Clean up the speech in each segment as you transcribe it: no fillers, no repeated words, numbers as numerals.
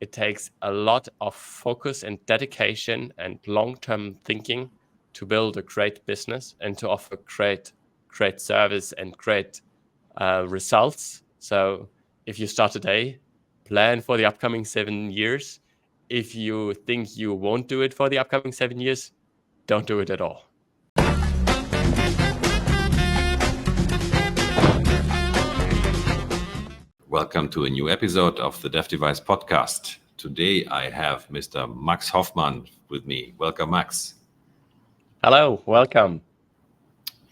it takes a lot of focus and dedication and long-term thinking to build a great business and to offer great service and great results. So if you start today, plan for the upcoming 7 years. If you think you won't do it for the upcoming 7 years, don't do it at all. Welcome to a new episode of the Dev Device Podcast. Today I have Mr. Max Hofmann with me. Welcome, Max. Hello, welcome.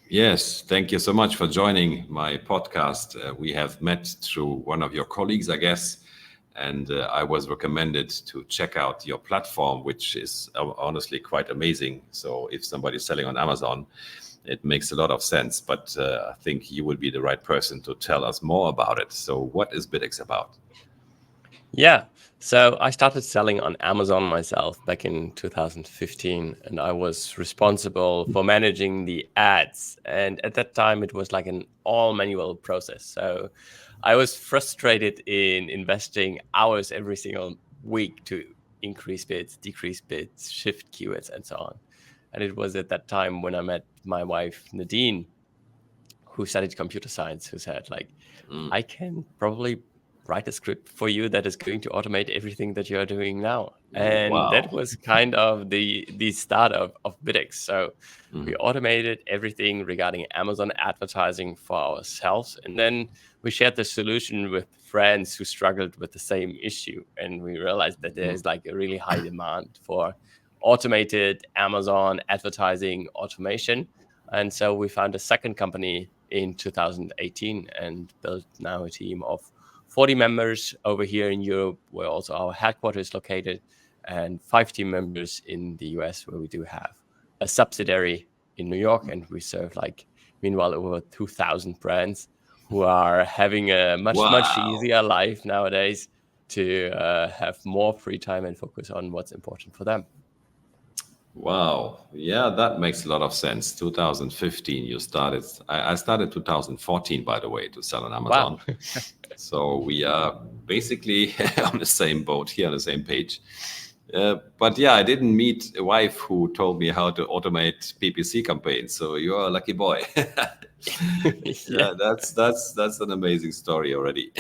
Yes, thank you so much for joining my podcast. We have met through one of your colleagues, I guess, and I was recommended to check out your platform, which is honestly quite amazing. So if somebody's selling on Amazon, it makes a lot of sense, but I think you will be the right person to tell us more about it. So what is BidX about? Yeah, so I started selling on Amazon myself back in 2015, and I was responsible for managing the ads. And at that time, it was like an all manual process. So I was frustrated in investing hours every single week to increase bids, decrease bids, shift keywords, and so on. And it was at that time when I met my wife, Nadine, who studied computer science, who said, like, I can probably write a script for you that is going to automate everything that you're doing now. And Wow. that was kind of the start of BidX. So we automated everything regarding Amazon advertising for ourselves. And then we shared the solution with friends who struggled with the same issue. And we realized that there's like a really high demand for automated Amazon advertising automation. And so we found a second company in 2018 and built now a team of 40 members over here in Europe, where also our headquarters is located, and 5 team members in the US, where we do have a subsidiary in New York. And we serve, like, meanwhile, over 2,000 brands who are having a much easier life nowadays to have more free time and focus on what's important for them. Wow. Yeah, that makes a lot of sense. 2015, you started. I started 2014, by the way, to sell on Amazon. Wow. So we are basically on the same boat here, on the same page. But yeah, I didn't meet a wife who told me how to automate PPC campaigns. So you're a lucky boy. Yeah, that's an amazing story already.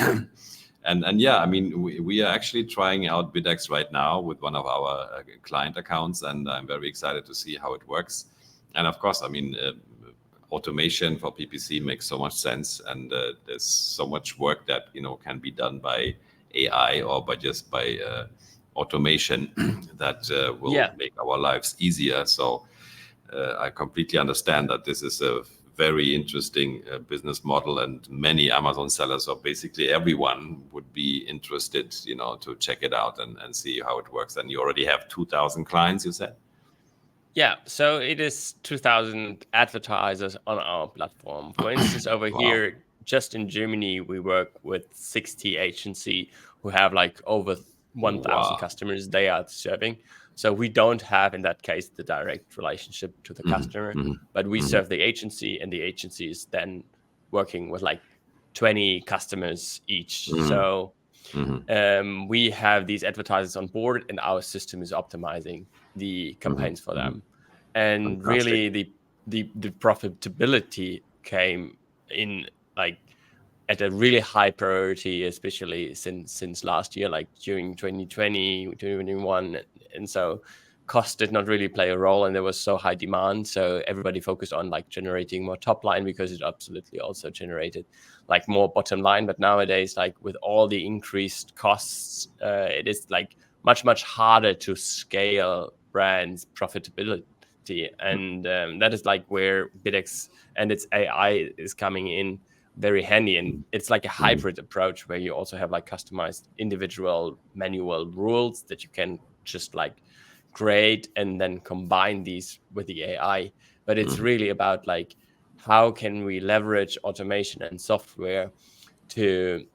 And yeah, I mean, we are actually trying out BidX right now with one of our client accounts, and I'm very excited to see how it works. And of course, I mean, automation for PPC makes so much sense, and there's so much work that can be done by AI or by automation that will make our lives easier. So I completely understand that this is a very interesting business model, and many Amazon sellers, or basically everyone, would be interested, to check it out and see how it works. And you already have 2,000 clients, you said? Yeah, so it is 2,000 advertisers on our platform. For instance, over here, just in Germany, we work with 60 agency who have like over 1,000 customers they are serving. So we don't have, in that case, the direct relationship to the customer, but we serve the agency, and the agency is then working with like 20 customers each. So we have these advertisers on board, and our system is optimizing the campaigns for them. And really, the profitability came in like at a really high priority, especially since last year, like during 2020, 2021. And so cost did not really play a role, and there was so high demand. So everybody focused on like generating more top line, because it absolutely also generated like more bottom line. But nowadays, like with all the increased costs, it is like much harder to scale brands' profitability. And that is like where BidX and its AI is coming in very handy. And it's like a hybrid approach where you also have like customized individual manual rules that you can just like create and then combine these with the AI. But it's really about like, how can we leverage automation and software to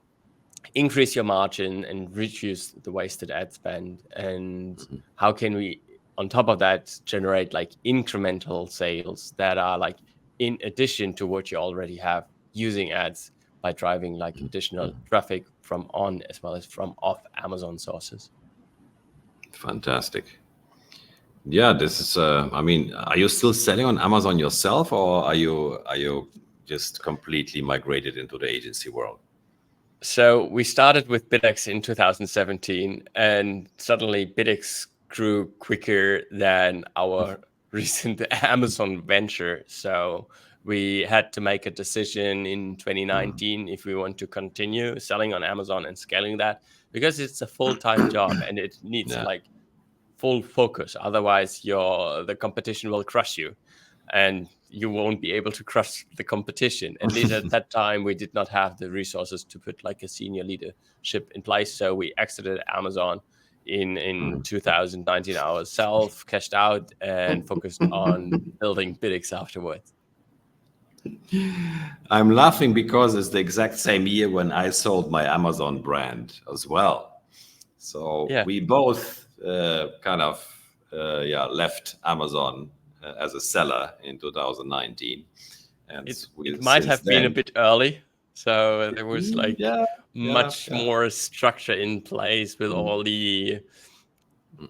increase your margin and reduce the wasted ad spend? And how can we, on top of that, generate like incremental sales that are like in addition to what you already have, using ads by driving like additional traffic from on as well as from off Amazon sources? Fantastic. Yeah, this is. I mean, are you still selling on Amazon yourself, or are you just completely migrated into the agency world? So we started with BidX in 2017, and suddenly BidX grew quicker than our recent Amazon venture. So we had to make a decision in 2019 if we want to continue selling on Amazon and scaling that, because it's a full-time job and it needs Yeah. like full focus. Otherwise, the competition will crush you, and you won't be able to crush the competition. At least at that time, we did not have the resources to put like a senior leadership in place. So we exited Amazon in 2019 ourselves, cashed out, and focused on building BidX afterwards. I'm laughing because it's the exact same year when I sold my Amazon brand as well. So Yeah, we both kind of yeah, left Amazon as a seller in 2019, and it might since have been a then, bit early. So there was like yeah, yeah, much yeah, more structure in place with mm, all the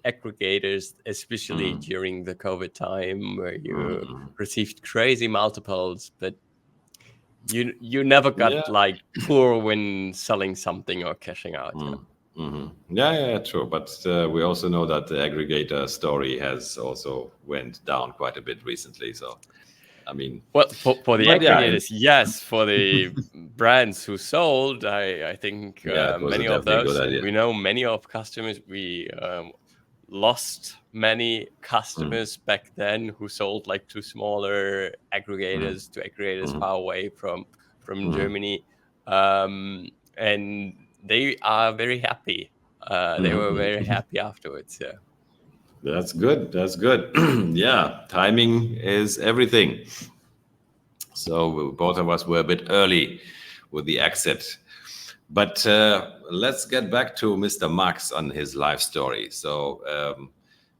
aggregators, especially mm, during the COVID time where you mm, received crazy multiples, but you never yeah, got like poor when selling something or cashing out. Yeah. yeah, yeah, true. But we also know that the aggregator story has also went down quite a bit recently. So I mean, Well, for the but yeah, and aggregators, yes. For the brands who sold, I think yeah, it was many of definitely a good those, and idea. we know many of customers. We lost many Mm, customers back then who sold like to smaller mm, aggregators, to aggregators mm, far away from mm, Germany, um, and they are very happy. They were mm. very happy afterwards. Yeah. That's good. That's good. Yeah, timing is everything. So both of us were a bit early with the exit. But let's get back to Mr. Max on his life story. So,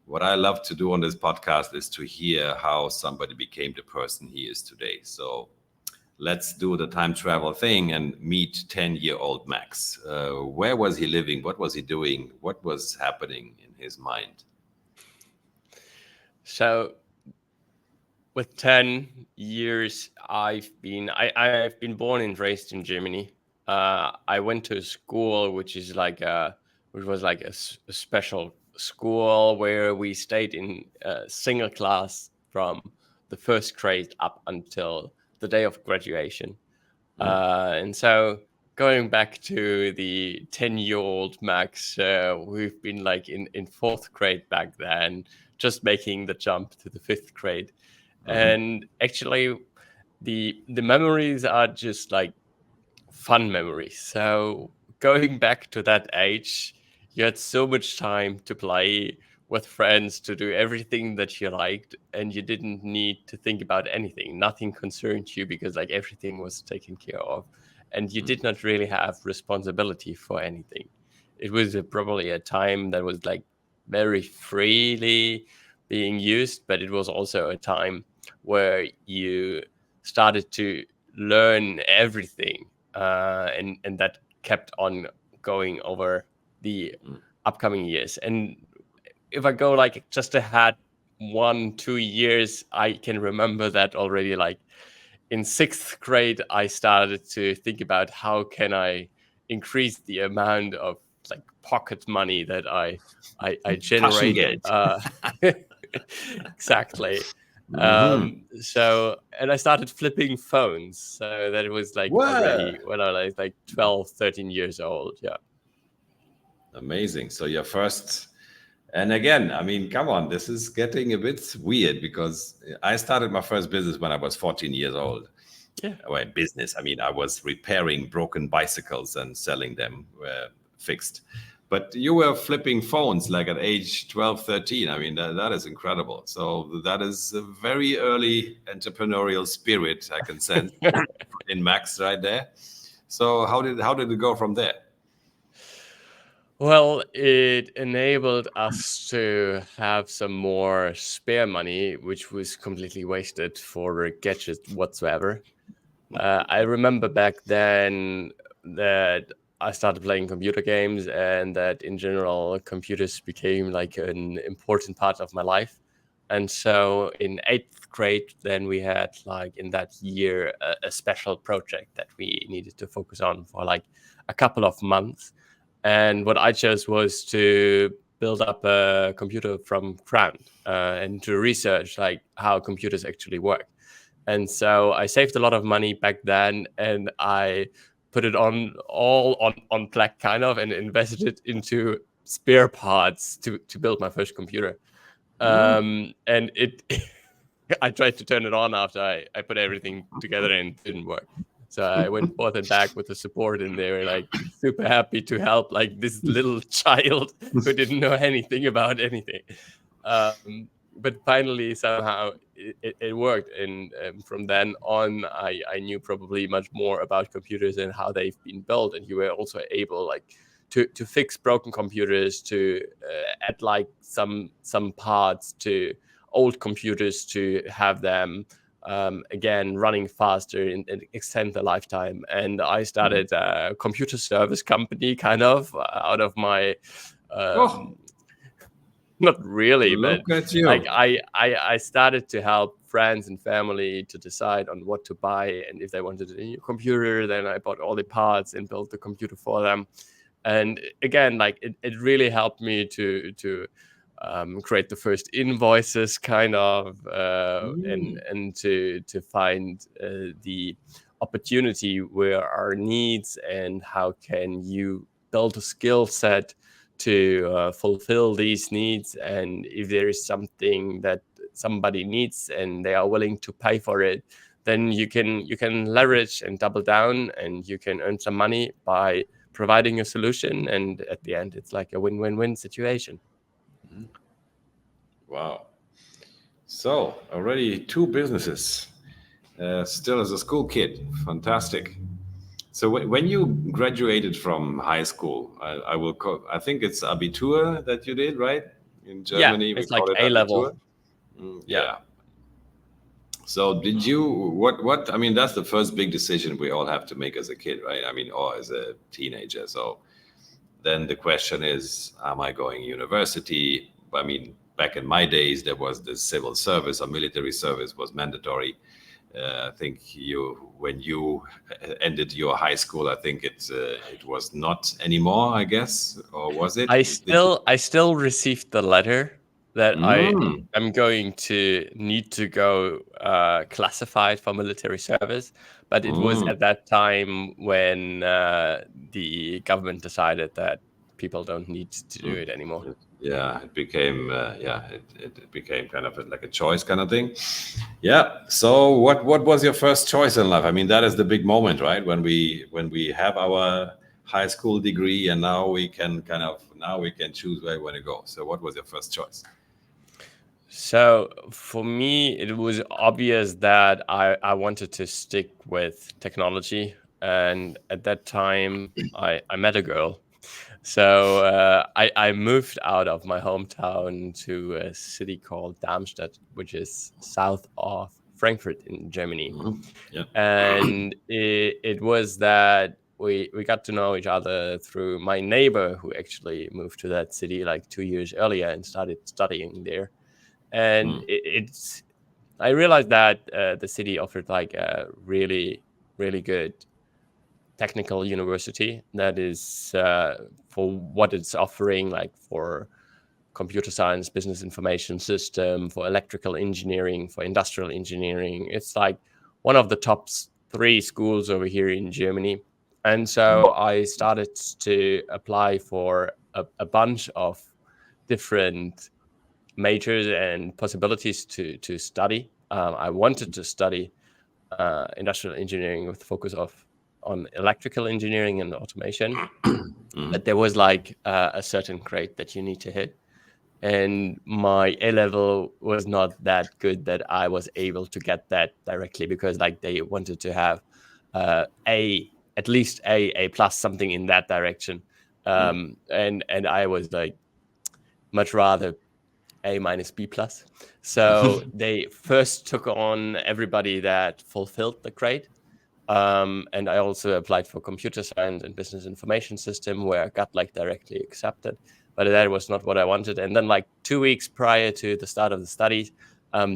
what I love to do on this podcast is to hear how somebody became the person he is today. So, let's do the time travel thing and meet 10-year-old Max. Where was he living? What was he doing? What was happening in his mind? So with 10 years, I've been born and raised in Germany. I went to a school which was like a special school where we stayed in a single class from the first grade up until the day of graduation. And so going back to the 10-year-old Max, we've been like in fourth grade back then, just making the jump to the fifth grade. And actually, the memories are just like fun memories. So going back to that age, you had so much time to play with friends, to do everything that you liked, and you didn't need to think about anything. Nothing concerned you because like everything was taken care of, and you did not really have responsibility for anything. It was probably a time that was like very freely being used, but it was also a time where you started to learn everything, and that kept on going over the upcoming years. And if I go like just ahead 1 2 years, I can remember that already. Like in sixth grade, I started to think about how can I increase the amount of like pocket money that I generate. Taschengeld. Exactly. Hmm. So, and I started flipping phones. So that was like already What? when I was like 12, 13 years old. Yeah. Amazing. So your first, and again, I mean, come on, this is getting a bit weird because I started my first business when I was 14 years old. Yeah. Well, business, I mean, I was repairing broken bicycles and selling them fixed. But you were flipping phones like at age 12, 13. I mean, that is incredible. So that is a very early entrepreneurial spirit I can sense in Max right there. So how did it go from there? Well, it enabled us to have some more spare money, which was completely wasted for gadgets whatsoever. I remember back then that I started playing computer games, and that in general, computers became like an important part of my life. And so in 8th grade, then we had like in that year a special project that we needed to focus on for like a couple of months. And what I chose was to build up a computer from ground and to research like how computers actually work. And so I saved a lot of money back then, and I put it on black kind of, and invested it into spare parts to build my first computer. And it I tried to turn it on after I put everything together, and it didn't work. So I went forth and back with the support, and they were like super happy to help like this little child who didn't know anything about anything. But finally, somehow it worked, and from then on, I knew probably much more about computers and how they've been built, and you were also able like to fix broken computers, to add like some parts to old computers to have them again running faster and extend the lifetime. And I started a computer service company kind of out of my Oh, not really, but look at you. like I started to help friends and family to decide on what to buy, and if they wanted a new computer, then I bought all the parts and built the computer for them. And again, like it really helped me to create the first invoices kind of and to find the opportunity where our needs, and how can you build a skill set to fulfill these needs. And if there is something that somebody needs and they are willing to pay for it, then you can leverage and double down, and you can earn some money by providing a solution. And at the end, it's like a win-win-win situation. Wow. So already 2 businesses. Still as a school kid. Fantastic. So when you graduated from high school, I will call, I think it's Abitur that you did, right? In Yeah, Germany, we it's like call it A Abitur. level. Yeah. Yeah. So did you, I mean, that's the first big decision we all have to make as a kid, right? I mean, or as a teenager. So then the question is, am I going university? I mean, back in my days, there was the civil service or military service was mandatory. I think when you ended your high school, I think it was not anymore, I guess, or was it? Did you? I still received the letter that I Mm, am going to need to go classified for military service, but it was mm, at that time when the government decided that people don't need to do mm. it anymore. Yeah, it became it became kind of like a choice kind of thing. Yeah. So what was your first choice in life? I mean, that is the big moment, right? When we have our high school degree, and now we can choose where we want to go. So what was your first choice? So for me, it was obvious that I wanted to stick with technology. And at that time, I met a girl. So I moved out of my hometown to a city called Darmstadt, which is south of Frankfurt in Germany. Yeah. And it was that we got to know each other through my neighbor, who actually moved to that city like 2 years earlier and started studying there. And it's I realized that the city offered like a really good technical university that is for what it's offering, like for computer science, business information system, for electrical engineering, for industrial engineering. It's like one of the top 3 schools over here in Germany. And so I started to apply for a bunch of different majors and possibilities to study. I wanted to study industrial engineering with focus on electrical engineering and automation, but there was like a certain grade that you need to hit, and my A level was not that good that I was able to get that directly, because like they wanted to have a at least a plus, something in that direction, and I was like much rather A minus B plus. So they first took on everybody that fulfilled the grade. And I also applied for computer science and business information system, where I got like directly accepted, but that was not what I wanted. And then like 2 weeks prior to the start of the studies,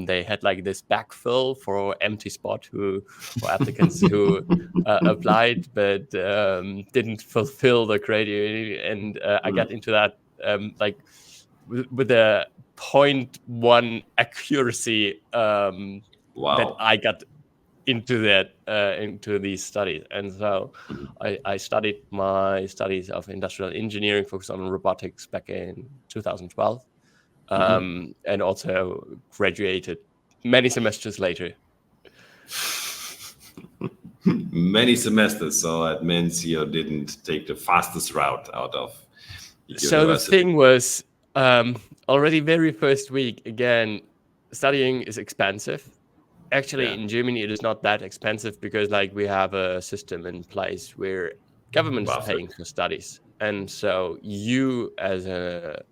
they had like this backfill for empty spot for applicants who applied but didn't fulfill the criteria. And I got into that like with a 0.1 accuracy that Wow. I got into these studies. And so I studied my studies of industrial engineering, focused on robotics, back in 2012, and also graduated many semesters later. Many semesters, so that means you didn't take the fastest route out of So the university. thing was, already very first week, again, studying is expensive. Actually, in Germany, it is not that expensive, because like we have a system in place where government is paying for studies. And so you, as a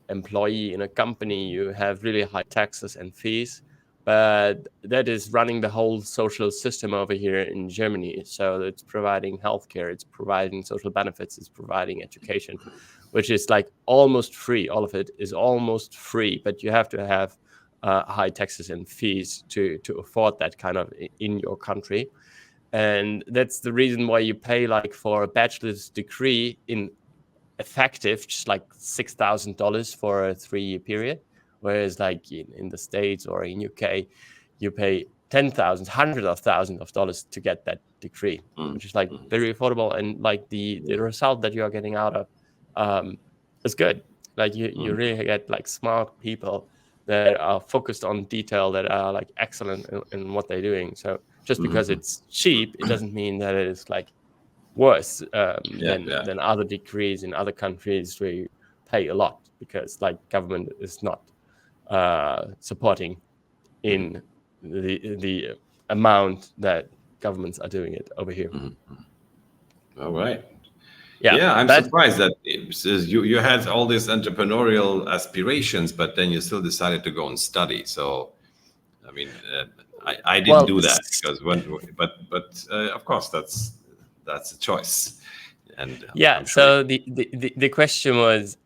employee in a company, you have really high taxes and fees, but that is running the whole social system over here in Germany. So it's providing healthcare, it's providing social benefits, it's providing education, which is like almost free. All of it is almost free, but you have to have high taxes and fees to afford that kind of in your country. And that's the reason why you pay like for a bachelor's degree in effective just like $6,000 for a 3-year period, whereas like in the States or in UK, you pay 10,000, hundreds of thousands of dollars to get that degree, which is like very affordable. And like the result that you are getting out of is good. Like you really get like smart people that are focused on detail, that are like excellent in what they're doing. So just because it's cheap, it doesn't mean that it is like worse than other degrees in other countries where you pay a lot, because like government is not supporting in the amount that governments are doing it over here. All right. Yeah, Yeah, I'm surprised that you had all these entrepreneurial aspirations, but then you still decided to go and study. So, I mean, I didn't do that, because but of course that's a choice. And yeah, so the question was,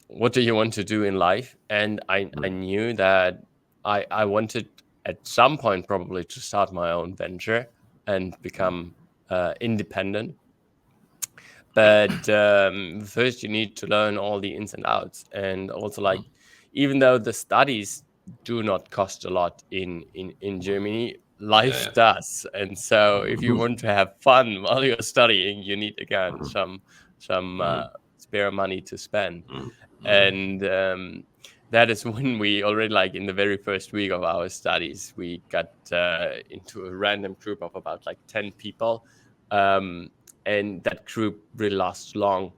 what do you want to do in life? And I knew that I wanted at some point probably to start my own venture and become independent. But first you need to learn all the ins and outs. And also, like, even though the studies do not cost a lot in Germany, life does. And so if you want to have fun while you're studying, you need, again, some spare money to spend. And that is when we already, like in the very first week of our studies, we got into a random group of about like 10 people. And that group really lasts long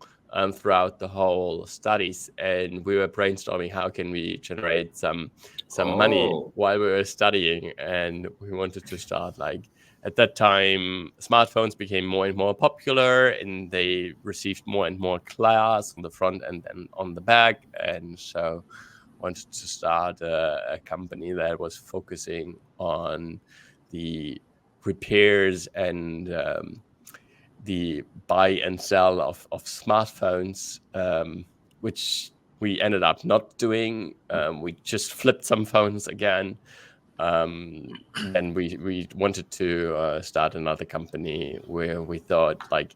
throughout the whole studies. And we were brainstorming how can we generate some money while we were studying. And we wanted to start, like, at that time, smartphones became more and more popular, and they received more and more glass on the front and then on the back. And so wanted to start a company that was focusing on the repairs and the buy and sell of smartphones, which we ended up not doing. We just flipped some phones again. And we wanted to start another company where we thought, like,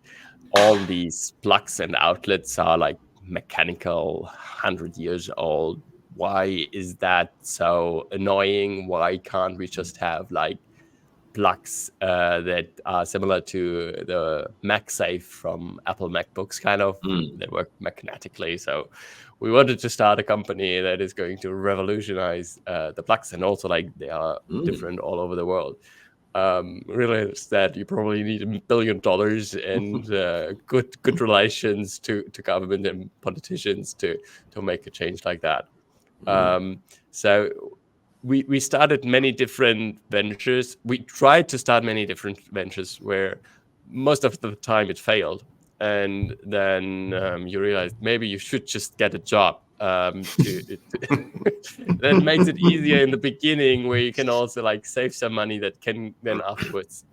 all these plugs and outlets are like mechanical, 100 years old. Why is that so annoying? Why can't we just have like plugs that are similar to the MagSafe from Apple MacBooks, kind of, that work magnetically? So we wanted to start a company that is going to revolutionize the plugs, and also, like, they are different all over the world. Realize that you probably need $1 billion and good relations to government and politicians to make a change like that. So we started many different ventures. We tried to start many different ventures where most of the time it failed. And then you realize maybe you should just get a job. That makes it easier in the beginning, where you can also like save some money that can then afterwards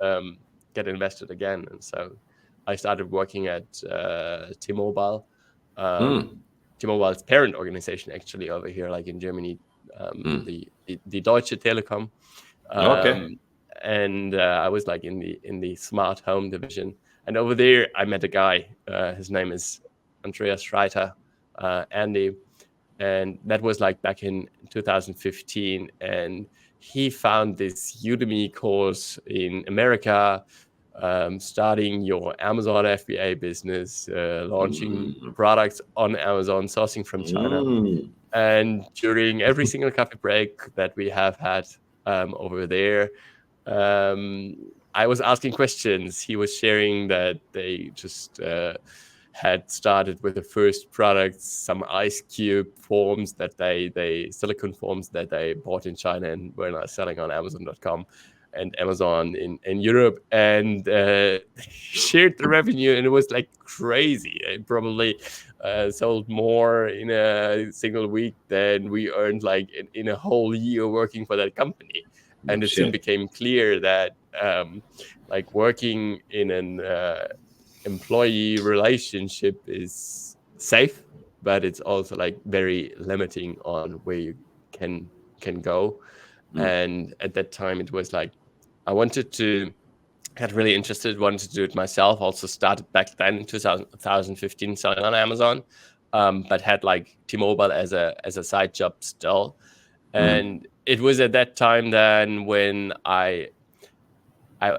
get invested again. And so I started working at T-Mobile, T-Mobile's parent organization, actually, over here, like in Germany, the Deutsche Telekom. Okay. And I was like in the smart home division. And over there, I met a guy. His name is Andreas Reiter, Andy, and that was like back in 2015. And he found this Udemy course in America, starting your Amazon FBA business, launching products on Amazon, sourcing from China. And during every single coffee break that we have had over there, I was asking questions. He was sharing that they just had started with the first products, some ice cube forms that they silicone forms that they bought in China and were now selling on Amazon.com and Amazon in Europe, and shared the revenue, and it was like crazy. It probably sold more in a single week than we earned like in a whole year working for that company. And it soon became clear that like working in an employee relationship is safe, but it's also like very limiting on where you can go. And at that time, it was like I got really interested, wanted to do it myself. Also started back then in 2015 selling on Amazon, but had like T-Mobile as a side job still. And it was at that time then when I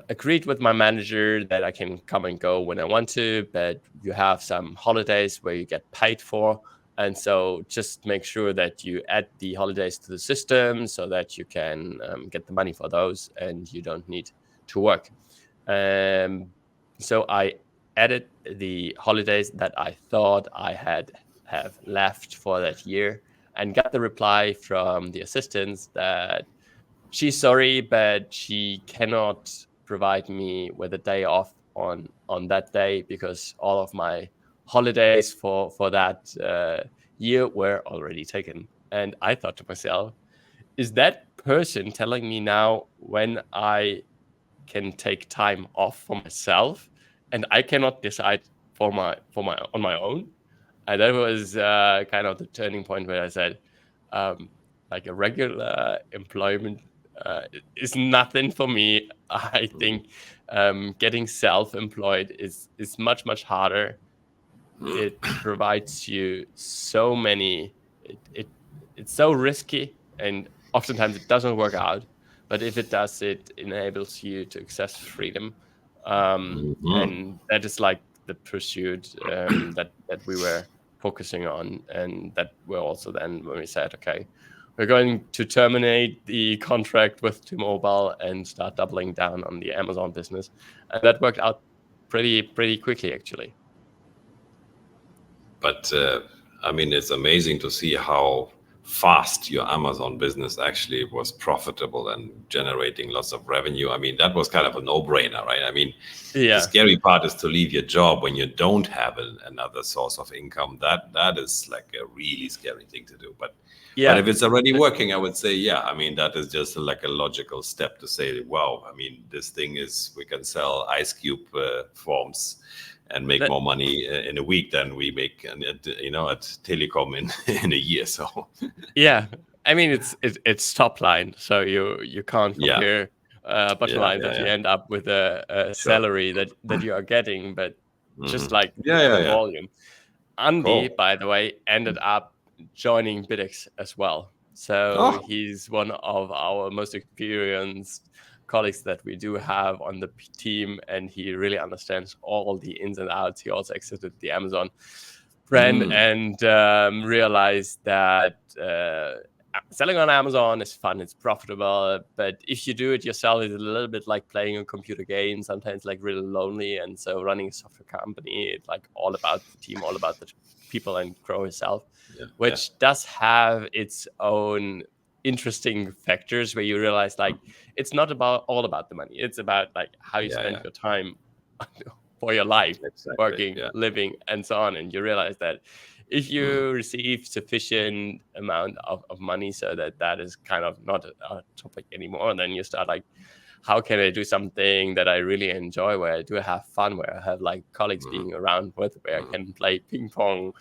agreed with my manager that I can come and go when I want to, but you have some holidays where you get paid for. And so just make sure that you add the holidays to the system so that you can get the money for those and you don't need to work. So I added the holidays that I thought I have left for that year, and got the reply from the assistants that she's sorry, but she cannot provide me with a day off on that day because all of my holidays for that year were already taken. And I thought to myself, is that person telling me now when I can take time off for myself, and I cannot decide for my on my own? And that was kind of the turning point where I said, like a regular employment is nothing for me. I think getting self-employed is much harder. It provides you so many. It's so risky, and oftentimes it doesn't work out. But if it does, it enables you to access freedom, and that is like the pursuit that we were focusing on, and that we're also then when we said, okay, we're going to terminate the contract with T-Mobile and start doubling down on the Amazon business, and that worked out pretty quickly, actually. But I mean, it's amazing to see how fast your Amazon business actually was profitable and generating lots of revenue. I mean, that was kind of a no-brainer, right? I mean, the scary part is to leave your job when you don't have another source of income. That is like a really scary thing to do. But if it's already working, I would say, yeah, I mean, that is just like a logical step to say, wow, I mean, this thing is, we can sell ice cube forms and make more money in a week than we make, at Telecom in a year. So yeah, I mean it's top line, so you can't compare bottom line that you end up with a salary that you are getting, but just like the volume. Andy, by the way, ended up joining BidX as well. So he's one of our most experienced colleagues that we do have on the team, and he really understands all the ins and outs. He also exited the Amazon brand and realized that selling on Amazon is fun, it's profitable, but if you do it yourself, it's a little bit like playing a computer game, sometimes like really lonely. And so running a software company, it's like all about the team, all about the people, and grow yourself, which does have its own interesting factors where you realize like it's not all about the money, it's about like how you spend your time for your life, working, living, and so on. And you realize that if you receive sufficient amount of money so that is kind of not a topic anymore, then you start like how can I do something that I really enjoy, where I do have fun, where I have like colleagues being around with, where I can play ping pong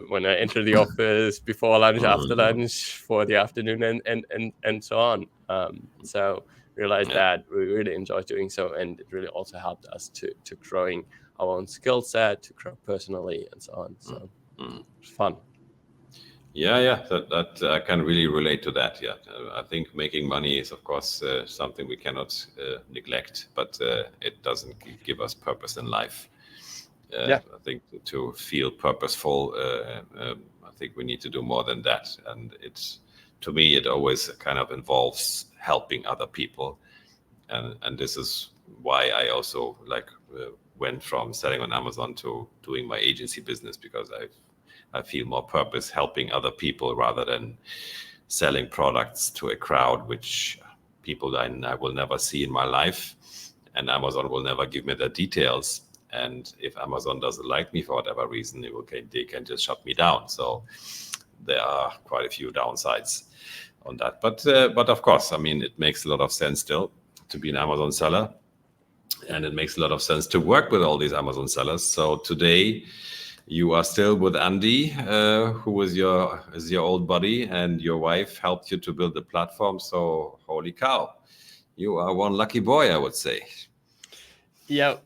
when I enter the office, before lunch, after lunch, for the afternoon, and so on. So realized Yeah. that we really enjoy doing so, and it really also helped us to growing our own skill set, to grow personally, and so on. So it's fun. Yeah, that I can really relate to that. Yeah, I think making money is, of course, something we cannot neglect, but it doesn't give us purpose in life. Yeah. I think to feel purposeful, I think we need to do more than that. And it's, to me, it always kind of involves helping other people, and this is why I also like went from selling on Amazon to doing my agency business, because I feel more purpose helping other people rather than selling products to a crowd which people I will never see in my life, and Amazon will never give me the details. And if Amazon doesn't like me for whatever reason, they can just shut me down. So there are quite a few downsides on that. But of course, I mean, it makes a lot of sense still to be an Amazon seller, and it makes a lot of sense to work with all these Amazon sellers. So today, you are still with Andy, who is your old buddy, and your wife helped you to build the platform. So holy cow, you are one lucky boy, I would say. Yeah.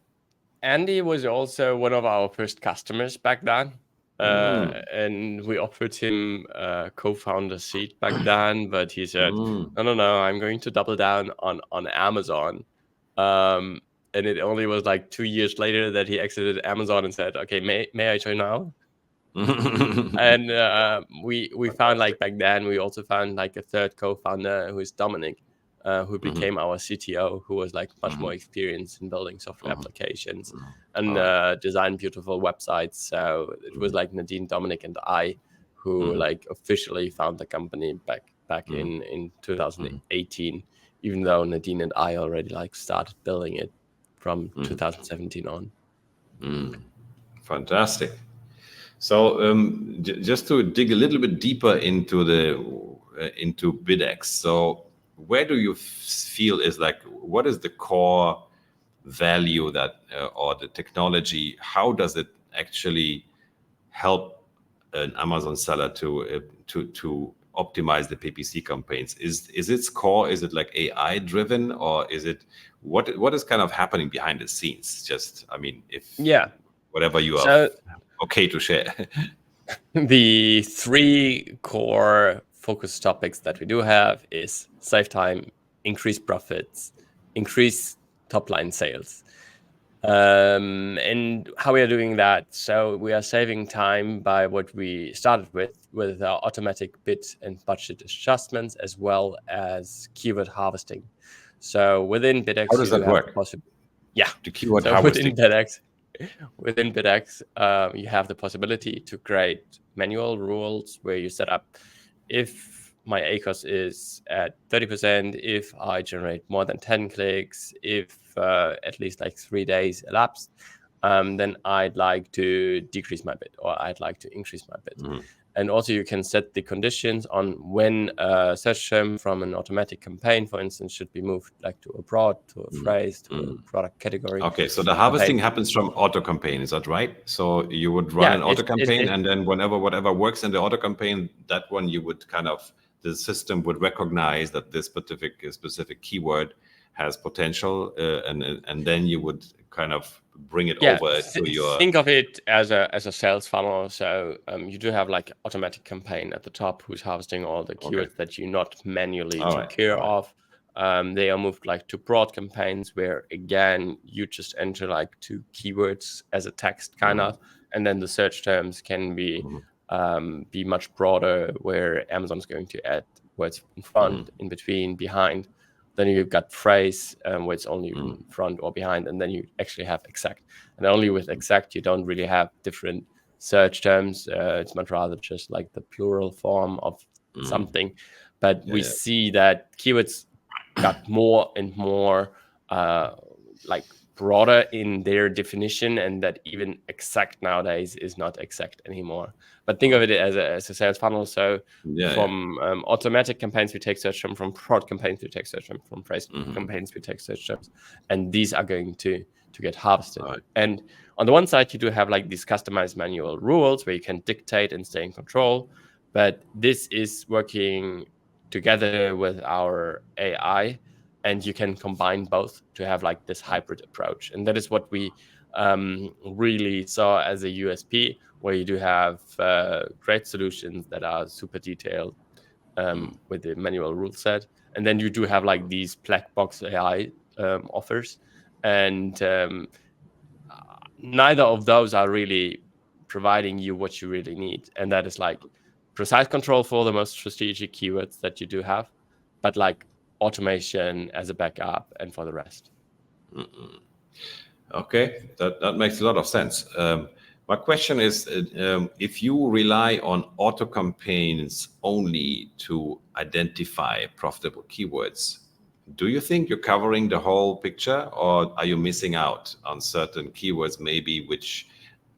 Andy was also one of our first customers back then. And we offered him a co-founder seat back then, but he said, no, I'm going to double down on Amazon. And it only was like 2 years later that he exited Amazon and said, okay, may I join now? And we found, like, back then, we also found like a third co-founder, who is Dominic, who became our CTO, who was like much more experienced in building software applications and All right. design beautiful websites. So it was like Nadine, Dominic, and I who like officially found the company back in 2018, even though Nadine and I already like started building it from 2017 on. Fantastic. So just to dig a little bit deeper into into BidX. So where do you feel is like, what is the core value that or the technology? How does it actually help an Amazon seller to optimize the PPC campaigns? Is its core, is it like AI driven, or is it what is kind of happening behind the scenes? Just, I mean, if Yeah. whatever you are So okay to share. the three core focus topics that we do have is save time, increase profits, increase top line sales. And how we are doing that. So we are saving time by what we started with our automatic bid and budget adjustments, as well as keyword harvesting. So within How BidX, does you do that have the work? possibility. Yeah. The keyword So within harvesting. BidX, you have the possibility to create manual rules where you set up, if my ACOS is at 30%, if I generate more than 10 clicks, if at least like 3 days elapsed, then I'd like to decrease my bid, or I'd like to increase my bid. And also you can set the conditions on when a search term from an automatic campaign, for instance, should be moved like to a broad, to a phrase, to a product category. Okay, so the campaign. harvesting happens from auto campaign, is that right? So you would run Yeah, an auto campaign, and then whatever works in the auto campaign, that one you would kind of, the system would recognize that this specific keyword has potential, and then you would kind of bring it over to your. think of it as a sales funnel. So you do have like automatic campaign at the top, who's harvesting all the keywords that you not manually All took right, care all right. of. They are moved like to broad campaigns, where again you just enter like 2 keywords as a text kind of, and then the search terms can be much broader, where Amazon's going to add words in front, in between, behind. Then you've got phrase, where it's only in front or behind, and then you actually have exact. And only with exact, you don't really have different search terms. It's much rather just like the plural form of something. But we see that keywords got more and more like broader in their definition, and that even exact nowadays is not exact anymore. But think of it as a sales funnel. So from automatic campaigns, we take search terms, from prod campaigns, we take search terms, from price campaigns, we take search terms, and these are going to get harvested. Right. And on the one side, you do have like these customized manual rules where you can dictate and stay in control, but this is working together with our AI, and you can combine both to have like this hybrid approach. And that is what we really saw as a USP, where you do have great solutions that are super detailed with the manual rule set, and then you do have like these black box AI offers, and neither of those are really providing you what you really need, and that is like precise control for the most strategic keywords that you do have, but like automation as a backup and for the rest. Okay, that makes a lot of sense. My question is, if you rely on auto campaigns only to identify profitable keywords, do you think you're covering the whole picture, or are you missing out on certain keywords maybe which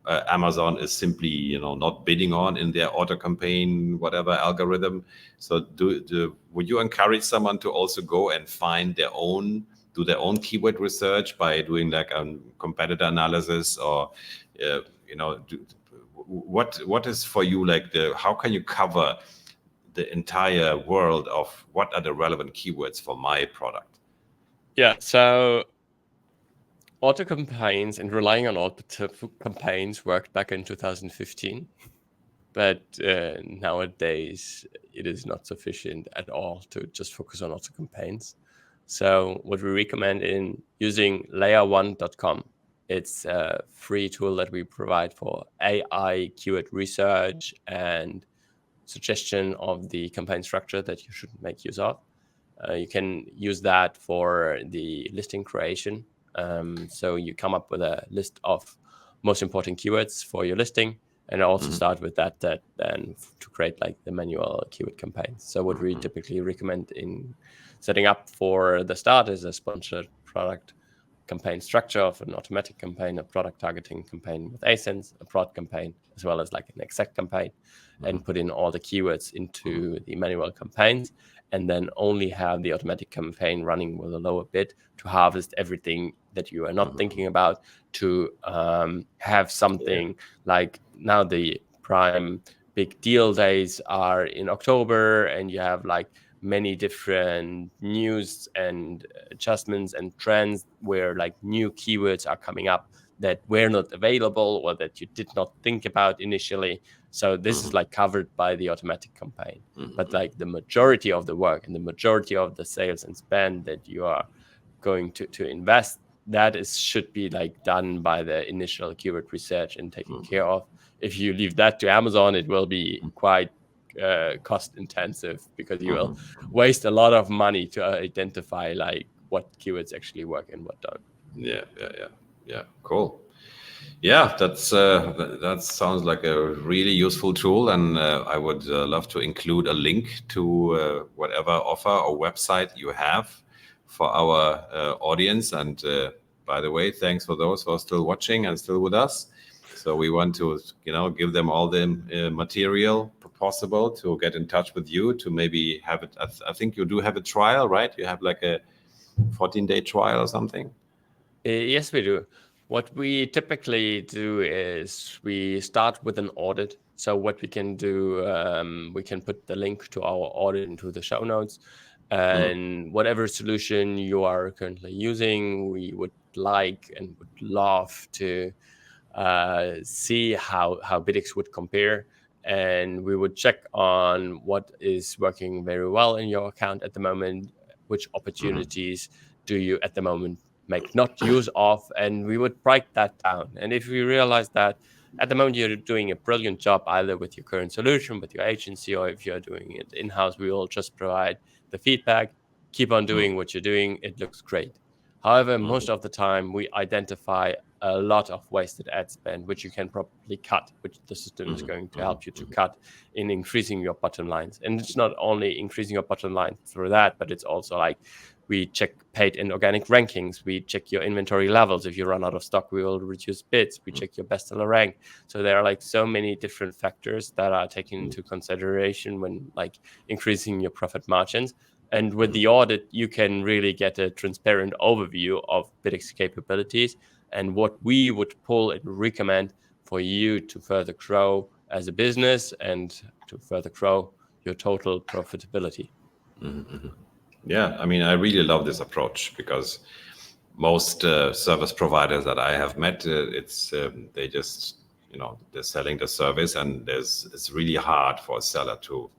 Amazon is simply not bidding on in their auto campaign whatever algorithm? So would you encourage someone to also go and find do their own keyword research by doing like a competitor analysis, or what is for you like how can you cover the entire world of what are the relevant keywords for my product? Yeah, so auto campaigns and relying on auto campaigns worked back in 2015, but nowadays it is not sufficient at all to just focus on auto campaigns. So what we recommend in using layer1.com, it's a free tool that we provide for AI keyword research and suggestion of the campaign structure that you should make use of. You can use that for the listing creation. So you come up with a list of most important keywords for your listing, and also start with that then to create like the manual keyword campaigns. So what we typically recommend in setting up for the start is a sponsored product campaign structure of an automatic campaign, a product targeting campaign with ASINs, a prod campaign, as well as like an exact campaign, and put in all the keywords into the manual campaigns, and then only have the automatic campaign running with a lower bid to harvest everything that you are not thinking about, to have something like now the prime big deal days are in October, and you have like many different news and adjustments and trends where like new keywords are coming up that were not available or that you did not think about initially. So this is like covered by the automatic campaign. But like the majority of the work and the majority of the sales and spend that you are going to invest, that should be like done by the initial keyword research and taken care of. If you leave that to Amazon, it will be quite cost intensive, because you will waste a lot of money to identify like what keywords actually work and what don't. Yeah, cool. Yeah, that sounds like a really useful tool, and I would love to include a link to whatever offer or website you have for our audience. And by the way, thanks for those who are still watching and still with us. So we want to give them all the material possible to get in touch with you, to maybe have it. I think you do have a trial, right? You have like a 14-day trial or something. Yes, we do. What we typically do is we start with an audit. So what we can do, we can put the link to our audit into the show notes, and whatever solution you are currently using, we would like and would love to see how BidX would compare, and we would check on what is working very well in your account at the moment, which opportunities do you at the moment make not use of, and we would break that down. And if we realize that at the moment you're doing a brilliant job either with your current solution, with your agency, or if you're doing it in-house, we will just provide the feedback. Keep on doing what you're doing. It looks great. However, most of the time we identify a lot of wasted ad spend, which you can probably cut, which the system is going to help you to cut in increasing your bottom lines. And it's not only increasing your bottom line through that, but it's also like We check paid and organic rankings. We check your inventory levels. If you run out of stock, we will reduce bids. We check your bestseller rank. So there are like so many different factors that are taken into consideration when like increasing your profit margins. And with the audit, you can really get a transparent overview of BidX capabilities and what we would pull and recommend for you to further grow as a business and to further grow your total profitability. Yeah, I mean, I really love this approach because most service providers that I have met, it's they just, they're selling the service, and it's really hard for a seller to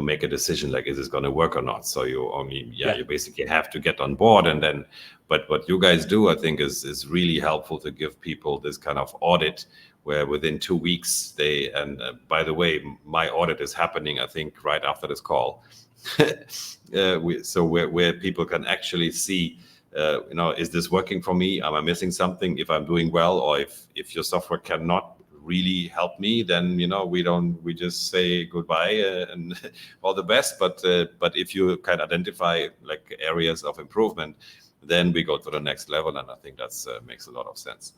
make a decision like, is this going to work or not? So you basically have to get on board, and then, but what you guys do, I think, is really helpful to give people this kind of audit where within 2 weeks by the way, my audit is happening, I think, right after this call. Where people can actually see, is this working for me? Am I missing something? If I'm doing well, or if your software cannot really help me, then we just say goodbye and all the best. But if you can identify like areas of improvement, then we go to the next level, and I think that's makes a lot of sense.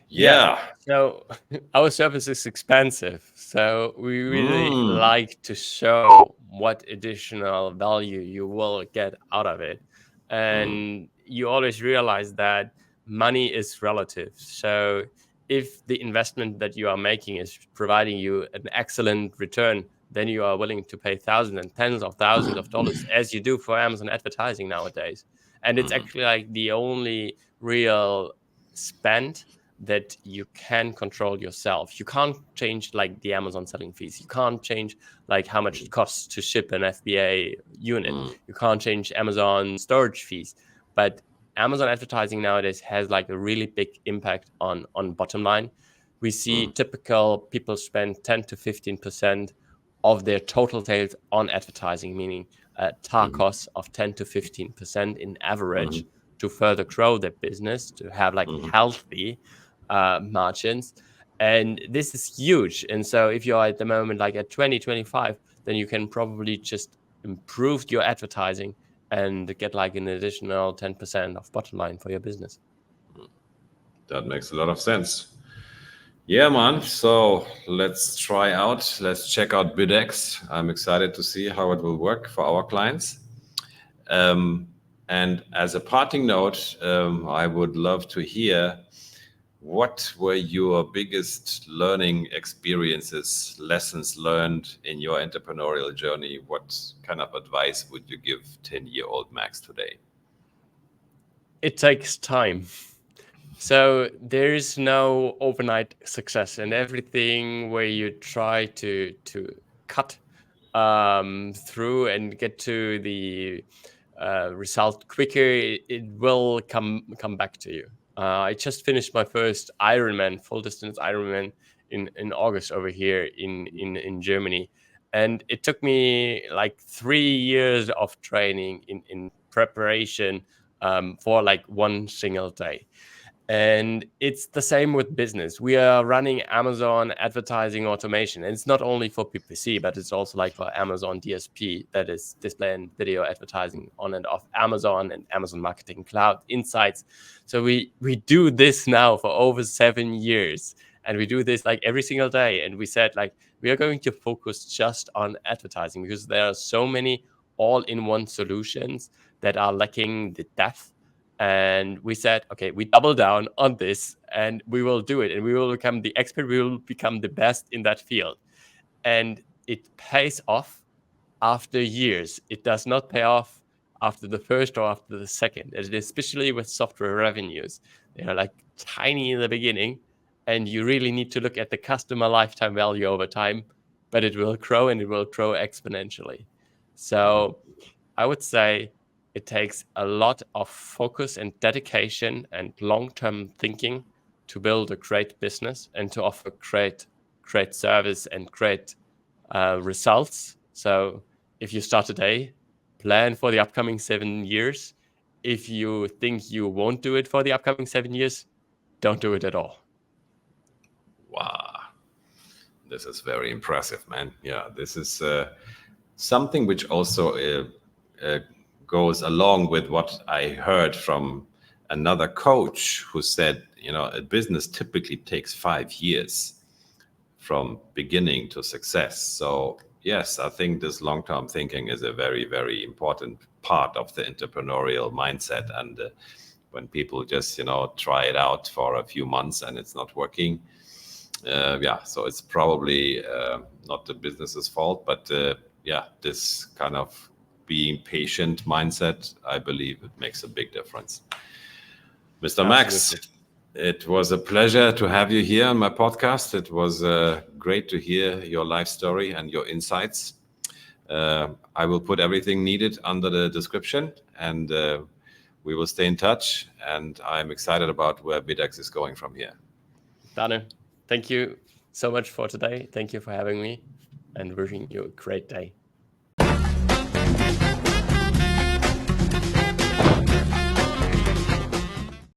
Yeah. So our service is expensive. So we really like to show what additional value you will get out of it. And you always realize that money is relative. So if the investment that you are making is providing you an excellent return, then you are willing to pay thousands and tens of thousands of dollars, as you do for Amazon advertising nowadays. And it's actually like the only real spend that you can control yourself. You can't change like the Amazon selling fees. You can't change like how much it costs to ship an FBA unit. You can't change Amazon storage fees. But Amazon advertising nowadays has like a really big impact on bottom line. We see typical people spend 10 to 15% of their total sales on advertising, meaning TAR costs of 10 to 15% in average to further grow their business, to have like healthy margins. And this is huge. And so if you're at the moment like at 20, 25, then you can probably just improve your advertising and get like an additional 10% of bottom line for your business. That makes a lot of sense. Yeah, man. So let's check out BidX. I'm excited to see how it will work for our clients. And as a parting note, I would love to hear, what were your biggest learning experiences, lessons learned in your entrepreneurial journey? What kind of advice would you give 10-year-old Max today? It takes time. So there is no overnight success, and everything where you try to cut through and get to the result quicker, it will come back to you. I just finished my first Ironman, full distance Ironman in August over here in Germany, and it took me like 3 years of training in preparation for like one single day. And it's the same with business. We are running Amazon advertising automation. And it's not only for PPC, but it's also like for Amazon DSP, that is display and video advertising on and off Amazon, and Amazon Marketing Cloud Insights. So we do this now for over 7 years. And we do this like every single day. And we said like, we are going to focus just on advertising because there are so many all-in-one solutions that are lacking the depth. And we said, okay, we double down on this and we will do it. And we will become the expert. We will become the best in that field. And it pays off after years. It does not pay off after the first or after the second, and especially with software revenues. They are like tiny in the beginning, and you really need to look at the customer lifetime value over time, but it will grow, and it will grow exponentially. So I would say it takes a lot of focus and dedication and long-term thinking to build a great business and to offer great service and great results. So if you start today, plan for the upcoming 7 years. If you think you won't do it for the upcoming 7 years, don't do it at all. Wow. This is very impressive, man. Yeah, this is something which also goes along with what I heard from another coach who said, a business typically takes 5 years from beginning to success. So yes, I think this long-term thinking is a very, very important part of the entrepreneurial mindset. And when people just, try it out for a few months and it's not working, so it's probably not the business's fault, but this kind of being patient mindset, I believe it makes a big difference. Mr. Max, it was a pleasure to have you here on my podcast. It was great to hear your life story and your insights. I will put everything needed under the description, and we will stay in touch. And I'm excited about where BidX is going from here. Dane, thank you so much for today. Thank you for having me, and wishing you a great day.